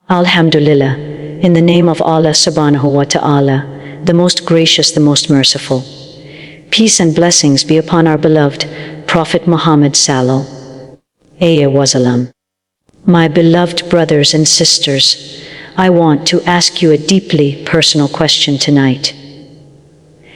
Alhamdulillah, in the name of Allah subhanahu wa ta'ala, the most gracious, the most merciful. Peace and blessings be upon our beloved Prophet Muhammad sallallahu alaihi wasallam. My beloved brothers and sisters, I want to ask you a deeply personal question tonight.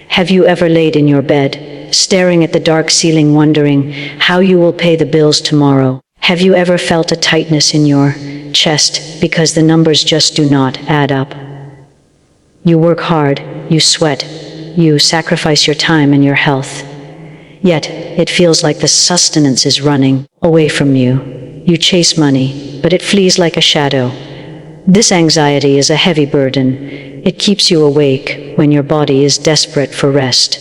Have you ever laid in your bed, staring at the dark ceiling, wondering how you will pay the bills tomorrow? Have you ever felt a tightness in your chest because the numbers just do not add up? You work hard, you sweat, you sacrifice your time and your health. Yet, it feels like the sustenance is running away from you. You chase money, but it flees like a shadow. This anxiety is a heavy burden. It keeps you awake when your body is desperate for rest.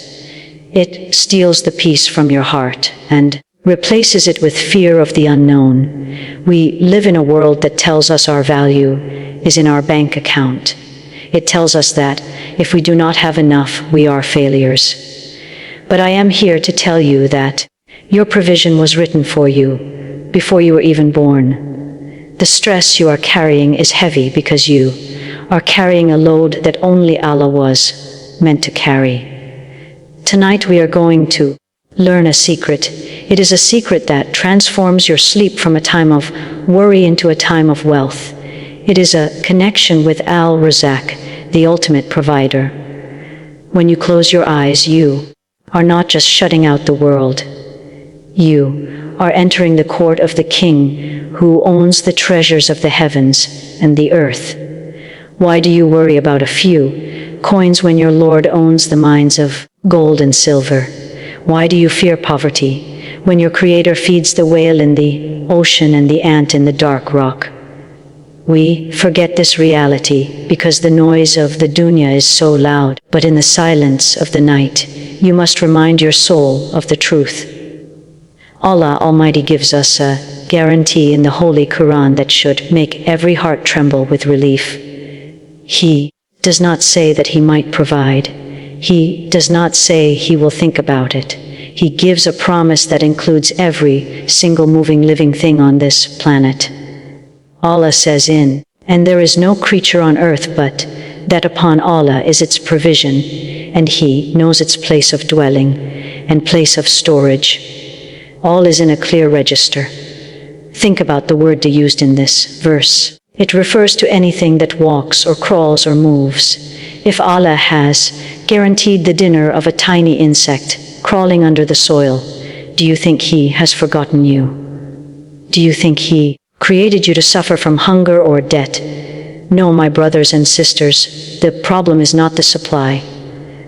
It steals the peace from your heart and replaces it with fear of the unknown. We live in a world that tells us our value is in our bank account. It tells us that if we do not have enough, we are failures. But I am here to tell you that your provision was written for you before you were even born. The stress you are carrying is heavy because you are carrying a load that only Allah was meant to carry. Tonight we are going to learn a secret. It is a secret that transforms your sleep from a time of worry into a time of wealth. It is a connection with Rizq, the ultimate provider. When you close your eyes, you are not just shutting out the world. You are entering the court of the King who owns the treasures of the heavens and the earth. Why do you worry about a few coins when your Lord owns the mines of gold and silver? Why do you fear poverty when your Creator feeds the whale in the ocean and the ant in the dark rock? We forget this reality because the noise of the dunya is so loud, but in the silence of the night, you must remind your soul of the truth. Allah Almighty gives us a guarantee in the Holy Quran that should make every heart tremble with relief. He does not say that He might provide. He does not say He will think about it. He gives a promise that includes every single moving living thing on this planet. Allah says and there is no creature on earth but that upon Allah is its provision, and He knows its place of dwelling and place of storage. All is in a clear register. Think about the word used in this verse. It refers to anything that walks or crawls or moves. If Allah has guaranteed the dinner of a tiny insect crawling under the soil, do you think He has forgotten you? Do you think He created you to suffer from hunger or debt? No, my brothers and sisters, the problem is not the supply.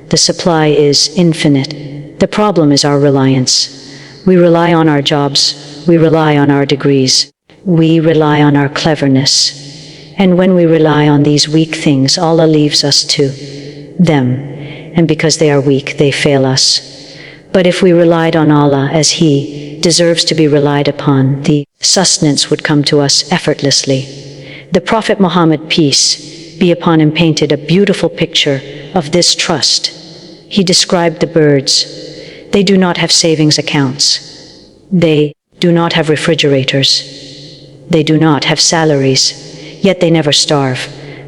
The supply is infinite. The problem is our reliance. We rely on our jobs. We rely on our degrees. We rely on our cleverness. And when we rely on these weak things, Allah leaves us to them. And because they are weak, they fail us. But if we relied on Allah as He deserves to be relied upon, the sustenance would come to us effortlessly. The Prophet Muhammad, peace be upon him, painted a beautiful picture of this trust. He described the birds. They do not have savings accounts. They do not have refrigerators. They do not have salaries, yet they never starve.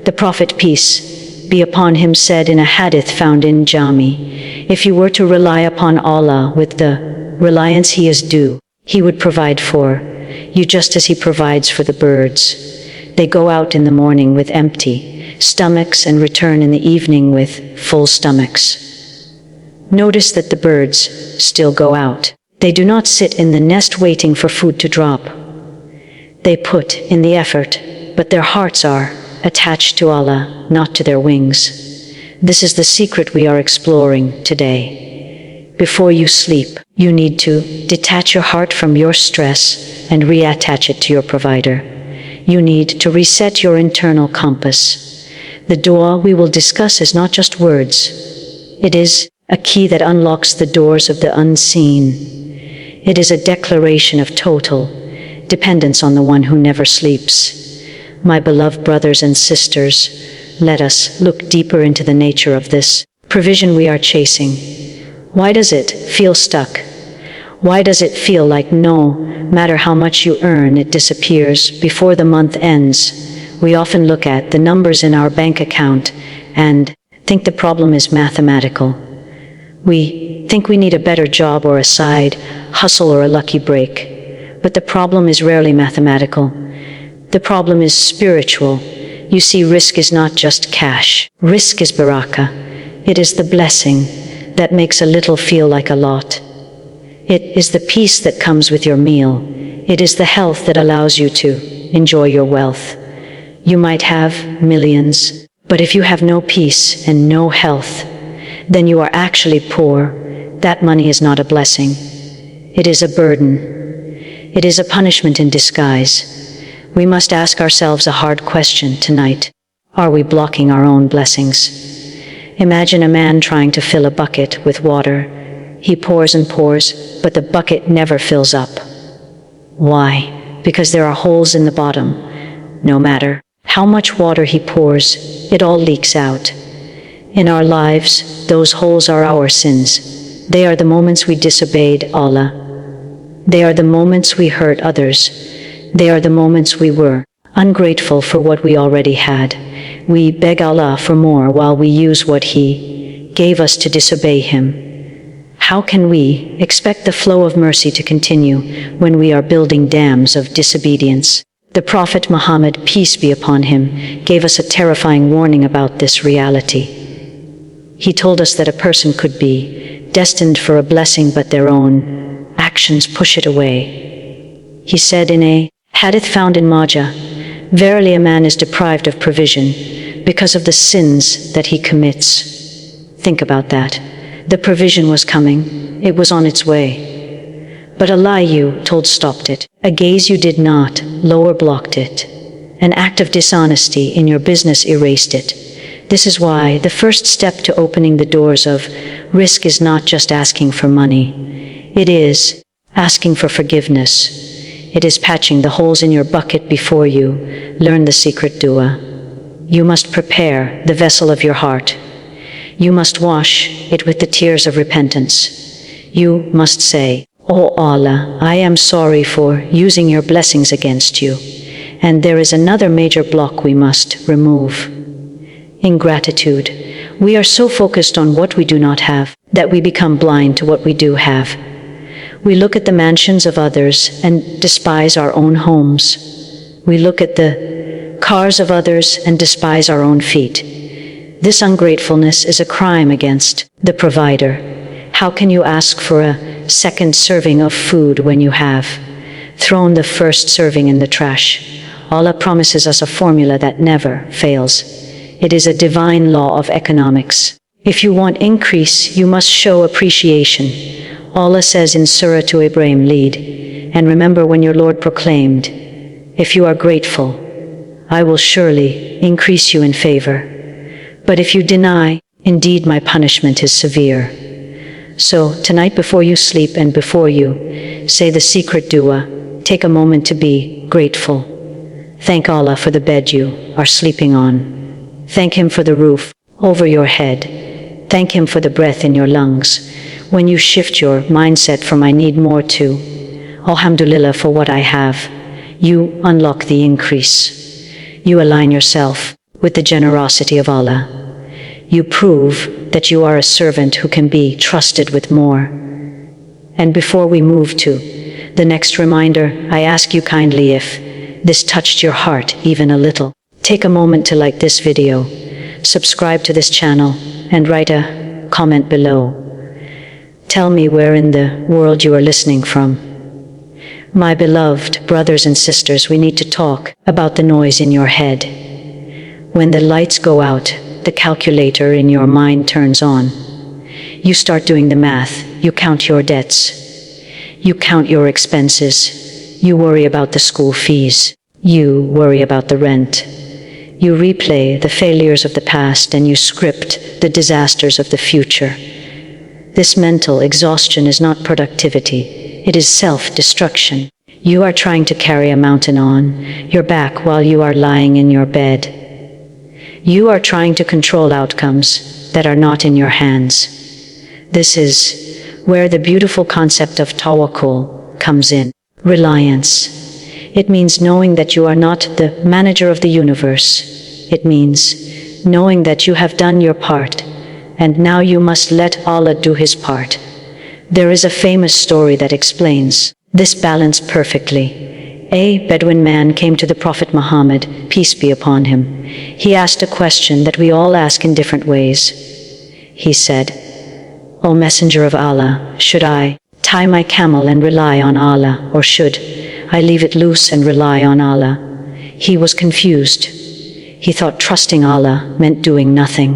The Prophet, peace be upon him, said in a hadith found in Jami, if you were to rely upon Allah with the reliance He is due, He would provide for you just as He provides for the birds. They go out in the morning with empty stomachs and return in the evening with full stomachs. Notice that the birds still go out. They do not sit in the nest waiting for food to drop. They put in the effort, but their hearts are attached to Allah, not to their wings. This is the secret we are exploring today. Before you sleep, you need to detach your heart from your stress and reattach it to your provider. You need to reset your internal compass. The dua we will discuss is not just words. It is a key that unlocks the doors of the unseen. It is a declaration of total dependence on the one who never sleeps. My beloved brothers and sisters, let us look deeper into the nature of this provision we are chasing. Why does it feel stuck? Why does it feel like no matter how much you earn, it disappears before the month ends we often look at the numbers in our bank account and think the problem is mathematical. We think we need a better job or a side hustle or a lucky break. But the problem is rarely mathematical. The problem is spiritual. You see, rizq is not just cash. Rizq is barakah. It is the blessing that makes a little feel like a lot. It is the peace that comes with your meal. It is the health that allows you to enjoy your wealth. You might have millions, but if you have no peace and no health, then you are actually poor. That money is not a blessing. It is a burden. It is a punishment in disguise. We must ask ourselves a hard question tonight. Are we blocking our own blessings? Imagine a man trying to fill a bucket with water. He pours and pours, but the bucket never fills up. Why? Because there are holes in the bottom. No matter how much water he pours, it all leaks out. In our lives, those holes are our sins. They are the moments we disobeyed Allah. They are the moments we hurt others. They are the moments we were ungrateful for what we already had. We beg Allah for more while we use what He gave us to disobey Him. How can we expect the flow of mercy to continue when we are building dams of disobedience? The Prophet Muhammad, peace be upon him, gave us a terrifying warning about this reality. He told us that a person could be destined for a blessing, but their own actions push it away. He said in a hadith found in Majah, "Verily a man is deprived of provision because of the sins that he commits." Think about that. The provision was coming. It was on its way. But a lie you told stopped it. A gaze you did not lower blocked it. An act of dishonesty in your business erased it. This is why the first step to opening the doors of rizq is not just asking for money. It is asking for forgiveness. It is patching the holes in your bucket before you learn the secret dua. You must prepare the vessel of your heart. You must wash it with the tears of repentance. You must say, "O Allah, I am sorry for using your blessings against you." And there is another major block we must remove. Ingratitude. We are so focused on what we do not have that we become blind to what we do have. We look at the mansions of others and despise our own homes. We look at the cars of others and despise our own feet. This ungratefulness is a crime against the provider. How can you ask for a second serving of food when you have thrown the first serving in the trash? Allah promises us a formula that never fails. It is a divine law of economics. If you want increase, you must show appreciation. Allah says in Surah to Ibrahim, "Lead, and remember when your Lord proclaimed, 'If you are grateful, I will surely increase you in favor. But if you deny, indeed my punishment is severe.'" So tonight before you sleep and before you say the secret dua, take a moment to be grateful. Thank Allah for the bed you are sleeping on. Thank Him for the roof over your head. Thank Him for the breath in your lungs. When you shift your mindset from "I need more" to "Alhamdulillah for what I have," you unlock the increase. You align yourself with the generosity of Allah. You prove that you are a servant who can be trusted with more. And before we move to the next reminder, I ask you kindly, if this touched your heart even a little, take a moment to like this video, subscribe to this channel, and write a comment below. Tell me where in the world you are listening from. My beloved brothers and sisters, we need to talk about the noise in your head. When the lights go out, the calculator in your mind turns on. You start doing the math. You count your debts. You count your expenses. You worry about the school fees. You worry about the rent. You replay the failures of the past and you script the disasters of the future. This mental exhaustion is not productivity. It is self-destruction. You are trying to carry a mountain on your back while you are lying in your bed. You are trying to control outcomes that are not in your hands. This is where the beautiful concept of Tawakkul comes in. Reliance. It means knowing that you are not the manager of the universe. It means knowing that you have done your part, and now you must let Allah do His part. There is a famous story that explains this balance perfectly. A Bedouin man came to the Prophet Muhammad, peace be upon him. He asked a question that we all ask in different ways. He said, "O Messenger of Allah, should I tie my camel and rely on Allah, or should I leave it loose and rely on Allah?" He was confused. He thought trusting Allah meant doing nothing.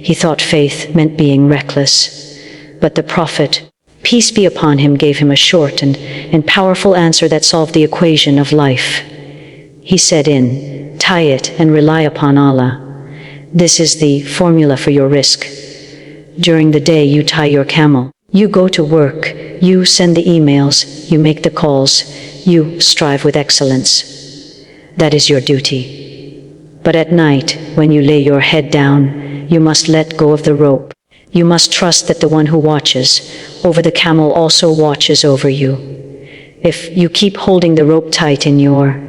He thought faith meant being reckless. But the Prophet, peace be upon him, gave him a short and powerful answer that solved the equation of life. He said, tie it and rely upon Allah. This is the formula for your rizq. During the day you tie your camel. You go to work. You send the emails. You make the calls. You strive with excellence. That is your duty. But at night, when you lay your head down, you must let go of the rope. You must trust that the one who watches over the camel also watches over you. If you keep holding the rope tight in your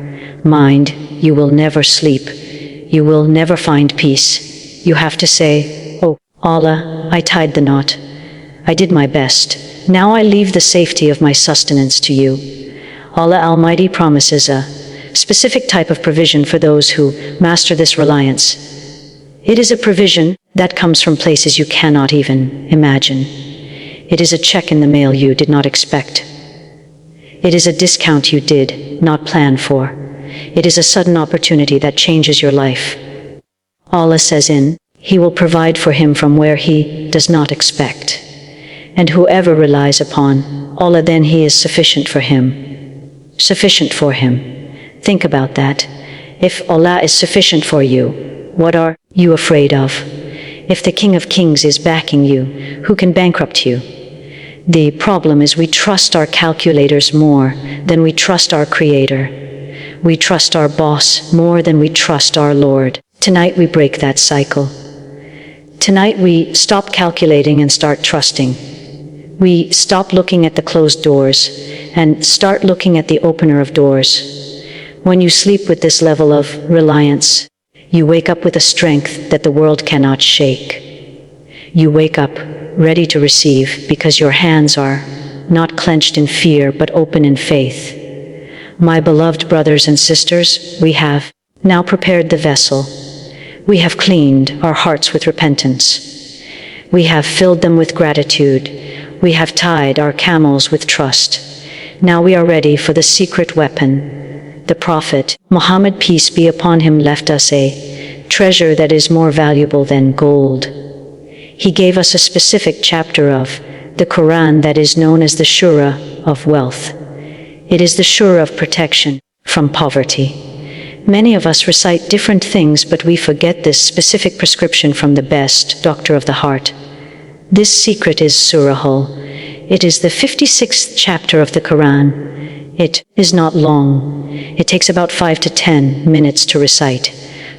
mind, you will never sleep. You will never find peace. You have to say, "Oh, Allah, I tied the knot. I did my best. Now I leave the safety of my sustenance to you." Allah Almighty promises a specific type of provision for those who master this reliance. It is a provision that comes from places you cannot even imagine. It is a check in the mail you did not expect. It is a discount you did not plan for. It is a sudden opportunity that changes your life. Allah says He will provide for him from where he does not expect. And whoever relies upon Allah, then He is sufficient for him. Sufficient for him. Think about that. If Allah is sufficient for you, what are you afraid of? If the King of Kings is backing you, who can bankrupt you? The problem is we trust our calculators more than we trust our Creator. We trust our boss more than we trust our Lord. Tonight we break that cycle. Tonight we stop calculating and start trusting. We stop looking at the closed doors and start looking at the opener of doors. When you sleep with this level of reliance, you wake up with a strength that the world cannot shake. You wake up ready to receive because your hands are not clenched in fear but open in faith. My beloved brothers and sisters, we have now prepared the vessel. We have cleaned our hearts with repentance. We have filled them with gratitude. We have tied our camels with trust. Now we are ready for the secret weapon. The Prophet, Muhammad, peace be upon him, left us a treasure that is more valuable than gold. He gave us a specific chapter of the Quran that is known as the Surah of wealth. It is the Surah of protection from poverty. Many of us recite different things, but we forget this specific prescription from the best doctor of the heart. This secret is Surah. It is the 56th chapter of the Quran. It is not long. It takes about 5 to 10 minutes to recite,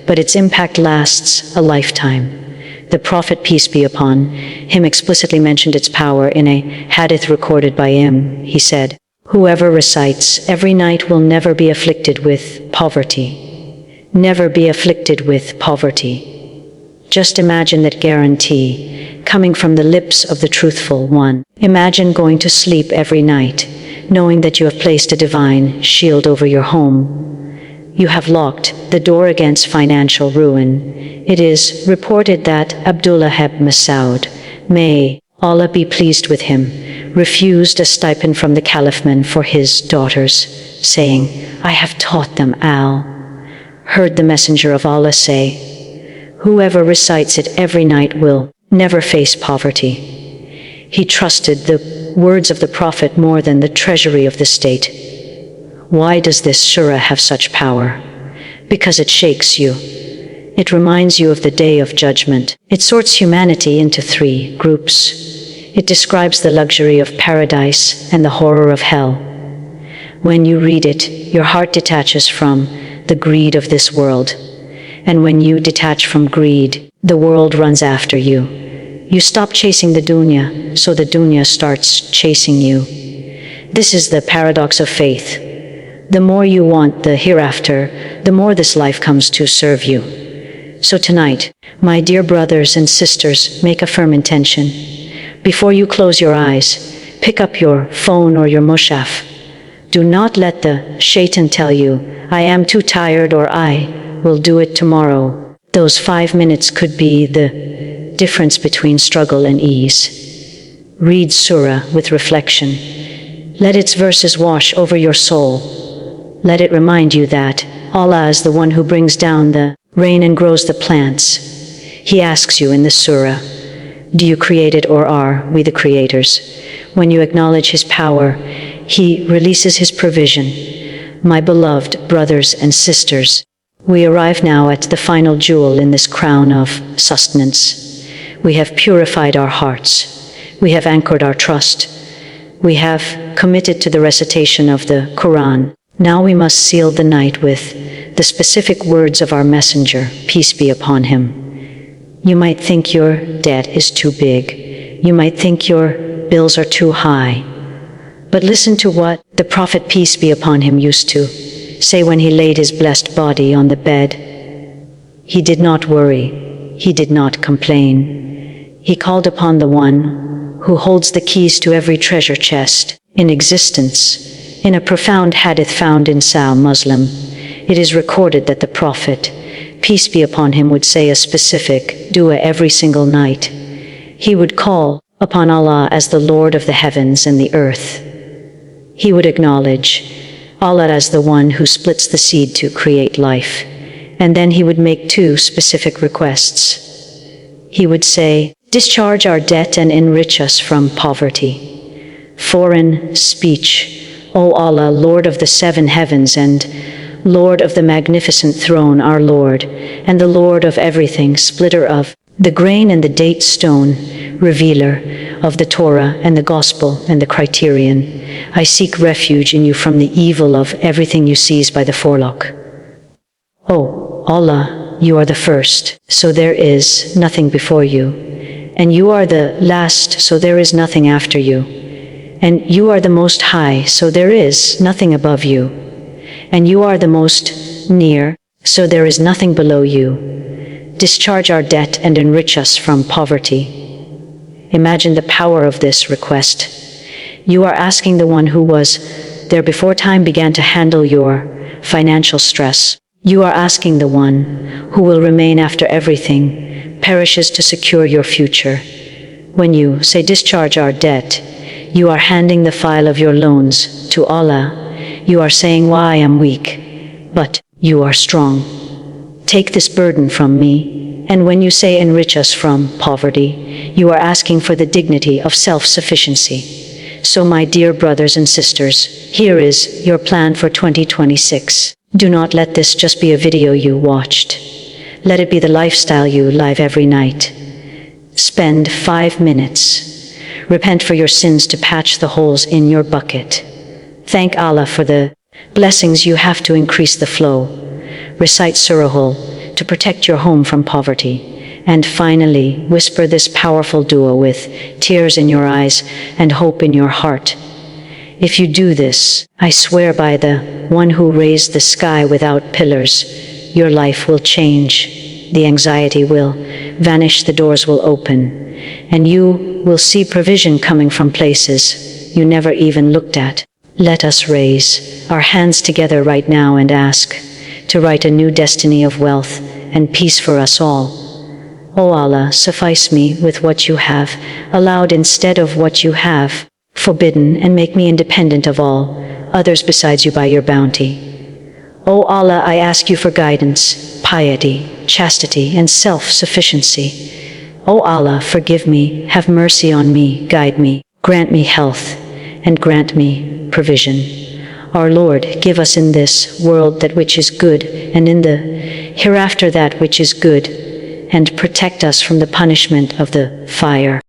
but its impact lasts a lifetime. The Prophet, peace be upon him, explicitly mentioned its power in a hadith recorded by him. He said, "Whoever recites every night will never be afflicted with poverty. Never be afflicted with poverty." Just imagine that guarantee coming from the lips of the truthful one. Imagine going to sleep every night, knowing that you have placed a divine shield over your home. You have locked the door against financial ruin. It is reported that Abdullah ibn Mas'ud, may Allah be pleased with him, refused a stipend from the caliphman for his daughters, saying, "I have taught them heard the Messenger of Allah say, "Whoever recites it every night will never face poverty." He trusted the words of the Prophet more than the treasury of the state. Why does this surah have such power? Because it shakes you. It reminds you of the day of judgment. It sorts humanity into 3 groups. It describes the luxury of paradise and the horror of hell. When you read it, your heart detaches from the greed of this world. And when you detach from greed, the world runs after you. You stop chasing the dunya, so the dunya starts chasing you. This is the paradox of faith. The more you want the hereafter, the more this life comes to serve you. So tonight, my dear brothers and sisters, make a firm intention. Before you close your eyes, pick up your phone or your mushaf. Do not let the shaitan tell you, I am too tired, or I will do it tomorrow. Those 5 minutes could be the difference between struggle and ease. Read surah with reflection. Let its verses wash over your soul. Let it remind you that Allah is the one who brings down the rain and grows the plants. He asks you in the surah, do you create it, or are we the creators? When you acknowledge His power, He releases His provision. My beloved brothers and sisters, we arrive now at the final jewel in this crown of sustenance. We have purified our hearts. We have anchored our trust. We have committed to the recitation of the Quran. Now we must seal the night with the specific words of our messenger, peace be upon him. You might think your debt is too big. You might think your bills are too high. But listen to what the Prophet, peace be upon him, used to say when he laid his blessed body on the bed. He did not worry. He did not complain. He called upon the one who holds the keys to every treasure chest in existence. In a profound hadith found in Sahih Muslim, it is recorded that the Prophet, peace be upon him, would say a specific dua every single night. He would call upon Allah as the Lord of the heavens and the earth. He would acknowledge Allah as the one who splits the seed to create life. And then he would make 2 specific requests. He would say, discharge our debt and enrich us from poverty. Foreign speech. O Allah, Lord of the 7 heavens and Lord of the magnificent throne, our Lord, and the Lord of everything, splitter of the grain and the date stone, revealer of the Torah and the Gospel and the criterion, I seek refuge in you from the evil of everything you seize by the forelock. O Allah, you are the first, so there is nothing before you, and you are the last, so there is nothing after you. And you are the most high, so there is nothing above you. And you are the most near, so there is nothing below you. Discharge our debt and enrich us from poverty. Imagine the power of this request. You are asking the one who was there before time began to handle your financial stress. You are asking the one who will remain after everything perishes to secure your future. When you say discharge our debt, you are handing the file of your loans to Allah. You are saying, well, I am weak, but you are strong. Take this burden from me. And when you say enrich us from poverty, you are asking for the dignity of self-sufficiency. So my dear brothers and sisters, here is your plan for 2026. Do not let this just be a video you watched. Let it be the lifestyle you live every night. Spend 5 minutes. Repent for your sins to patch the holes in your bucket. Thank Allah for the blessings you have to increase the flow. Recite Surah to protect your home from poverty. And finally, whisper this powerful dua with tears in your eyes and hope in your heart. If you do this, I swear by the one who raised the sky without pillars, your life will change. The anxiety will vanish, the doors will open, and you will see provision coming from places you never even looked at. Let us raise our hands together right now and ask to write a new destiny of wealth and peace for us all. O Allah, suffice me with what you have allowed instead of what you have forbidden, and make me independent of all others besides you by your bounty. O Allah, I ask you for guidance, piety, chastity, and self-sufficiency. O Allah, forgive me, have mercy on me, guide me, grant me health, and grant me provision. Our Lord, give us in this world that which is good, and in the hereafter that which is good, and protect us from the punishment of the fire.